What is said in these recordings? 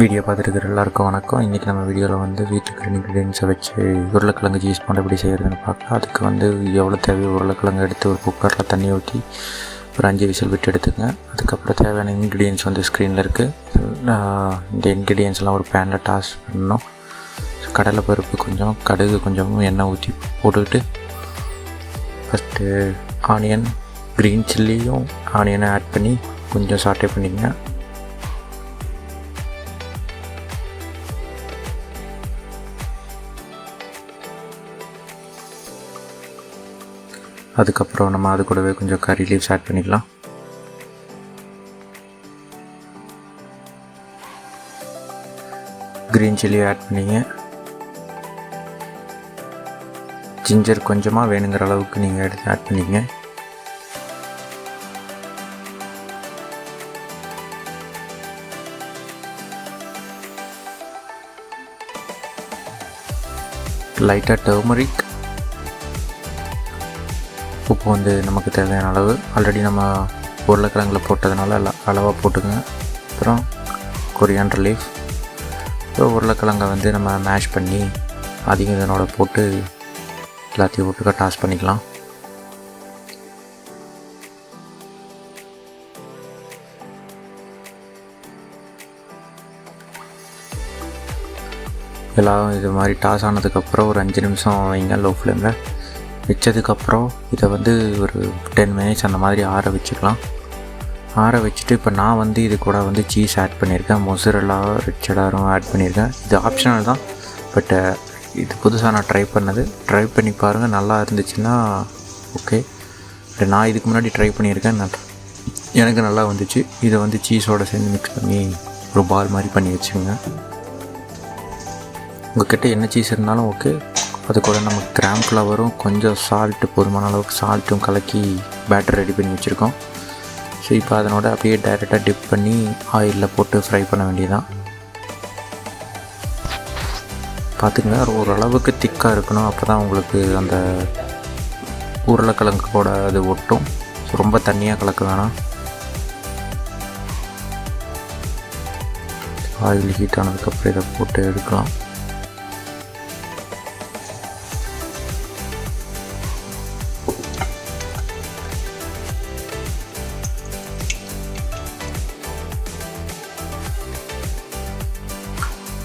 Video பார்த்துருக்குற எல்லாருக்கும் வணக்கம். இன்றைக்கி நம்ம வீடியோவில் வந்து வீட்டுக்கு இன்க்ரீடியன்ஸை வச்சு உருளைக்கிழங்கு சீஸ் போண்டு எப்படி செய்கிறதுன்னு பார்க்கலாம். அதுக்கு வந்து எவ்வளோ தேவையோ உருளைக்கிழங்கு எடுத்து ஒரு குக்கரில் தண்ணி ஊற்றி ஒரு 5 விசில் விட்டு எடுத்துங்க. அதுக்கப்புறம் தேவையான இன்க்ரீடியன்ஸ் வந்து ஸ்க்ரீனில் இருக்குது. இந்த இன்க்ரீடியன்ஸ்லாம் ஒரு பேனில் டாஸ் பண்ணணும். கடலை பருப்பு கொஞ்சம், கடுகு கொஞ்சமும் எண்ணெய் ஊற்றி போட்டுக்கிட்டு ஃபஸ்ட்டு ஆனியன், க்ரீன் சில்லியும் ஆனியனை ஆட் பண்ணி கொஞ்சம் சாட்டே பண்ணிக்கங்க. அதுக்கப்புறம் நம்ம அது கூடவே கொஞ்சம் கறி லீவ்ஸ் ஆட் பண்ணிக்கலாம். க்ரீன் சில்லி ஆட் பண்ணிங்க. ஜிஞ்சர் கொஞ்சமாக வேணுங்கிற அளவுக்கு நீங்கள் எடுத்து ஆட் பண்ணிக்கங்க. லைட்டாக டர்மரிக், உப்பு வந்து நமக்கு தேவையான அளவு. ஆல்ரெடி நம்ம உருளைக்கிழங்குல போட்டதுனால அளவாக போட்டுங்க. அப்புறம் கொரியாண்டர் லீஃப். அப்புறம் உருளைக்கிழங்கை வந்து நம்ம மேஷ் பண்ணி அதிகம் இதனோட போட்டு எல்லாத்தையும் போட்டு டாஸ் பண்ணிக்கலாம். எல்லாம் இது மாதிரி டாஸ் ஆனதுக்கப்புறம் ஒரு 5 நிமிஷம் வைங்க லோ ஃப்ளேமில். வச்சதுக்கப்புறம் இதை வந்து ஒரு 10 மினிட்ஸ் அந்த மாதிரி ஆற வச்சுக்கலாம். ஆற வச்சுட்டு இப்போ நான் வந்து இது கூட வந்து சீஸ் ஆட் பண்ணியிருக்கேன். மொசரெல்லா, ரெட் செடாரும் ஆட் பண்ணியிருக்கேன். இது ஆப்ஷனல் தான், பட் இது புதுசாக நான் ட்ரை பண்ணி பாருங்கள். நல்லா இருந்துச்சுன்னா ஓகே. நான் இதுக்கு முன்னாடி ட்ரை பண்ணியிருக்கேன், எனக்கு நல்லா வந்துச்சு. இதை வந்து சீஸோடு சேர்ந்து மிக்ஸ் பண்ணி ஒரு பால் மாதிரி பண்ணி வச்சுக்கோங்க. உங்கள்கிட்ட என்ன சீஸ் இருந்தாலும் ஓகே. அது கூட நம்ம கிராம் ஃப்ளவரும் கொஞ்சம் சால்ட்டு, போதுமான அளவுக்கு சால்ட்டும் கலக்கி பேட்டர் ரெடி பண்ணி வச்சுருக்கோம். ஸோ இப்போ அதனோட அப்படியே டைரெக்டாக டிப் பண்ணி ஆயிலில் போட்டு ஃப்ரை பண்ண வேண்டியதான். பார்த்துங்க, ஓரளவுக்கு திக்காக இருக்கணும். அப்போ தான் உங்களுக்கு அந்த உருளைக்கிழங்கு கூட அது ஒட்டும். ஸோ ரொம்ப தண்ணியாக கலக்க வேணாம். ஆயில் ஹீட் ஆனதுக்கப்புறம் இதை போட்டு எடுக்கலாம்.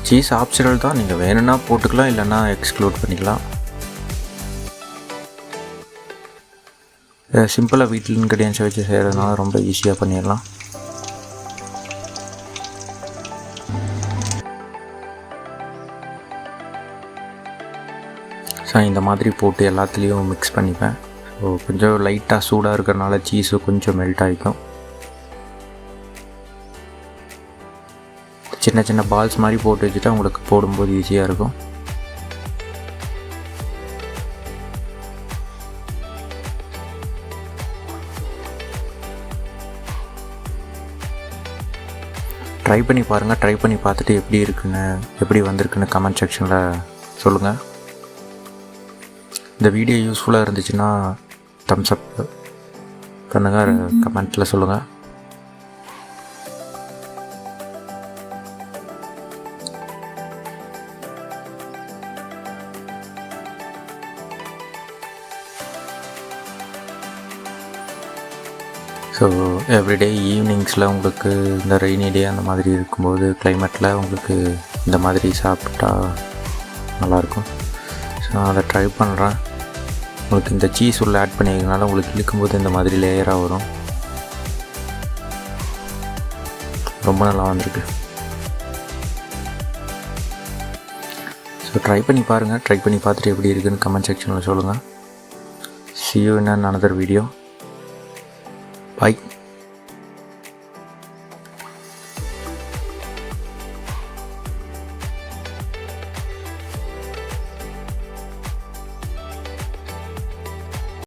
சீஸ் ஆப்ஷனல் தான், நீங்கள் வேணும்னா போட்டுக்கலாம், இல்லைன்னா எக்ஸ்க்ளூட் பண்ணிக்கலாம். சிம்பிளாக வீட்டில் இன்க்ரீடியன்ஸை வச்சு செய்கிறதுனால ரொம்ப ஈஸியாக பண்ணிடலாம். ஸோ இந்த மாதிரி போட்டு எல்லாத்துலேயும் மிக்ஸ் பண்ணிப்பேன். ஸோ கொஞ்சம் லைட்டாக சூடாக இருக்கிறனால சீஸும் கொஞ்சம் மெல்ட் ஆகிக்கும். சின்ன சின்ன பால்ஸ் மாதிரி போட்டு வச்சுட்டா உங்களுக்கு போடும்போது ஈஸியாக இருக்கும். ட்ரை பண்ணி பாருங்கள். ட்ரை பண்ணி பார்த்துட்டு எப்படி வந்திருக்குன்னு கமெண்ட் செக்ஷனில் சொல்லுங்கள். இந்த வீடியோ யூஸ்ஃபுல்லாக இருந்துச்சுன்னா தம்ஸ் அப் பண்ணுங்கள், கமெண்ட்டில் சொல்லுங்கள். ஸோ எவ்ரிடே ஈவினிங்ஸில் உங்களுக்கு இந்த ரெய்னி டே அந்த மாதிரி இருக்கும்போது கிளைமேட்டில் உங்களுக்கு இந்த மாதிரி சாப்பிட்டா நல்லாயிருக்கும். ஸோ நான் அதை ட்ரை பண்ணுறேன். உங்களுக்கு இந்த சீஸ் உள்ள ஆட் பண்ணிக்கிறதுனால உங்களுக்கு இழுக்கும்போது இந்த மாதிரி லேயராக வரும். ரொம்ப நல்லா வந்திருக்கு. ஸோ ட்ரை பண்ணி பாருங்கள். ட்ரை பண்ணி பார்த்துட்டு எப்படி இருக்குதுன்னு கமெண்ட் செக்ஷனில் சொல்லுங்கள். See you in another video. Bye.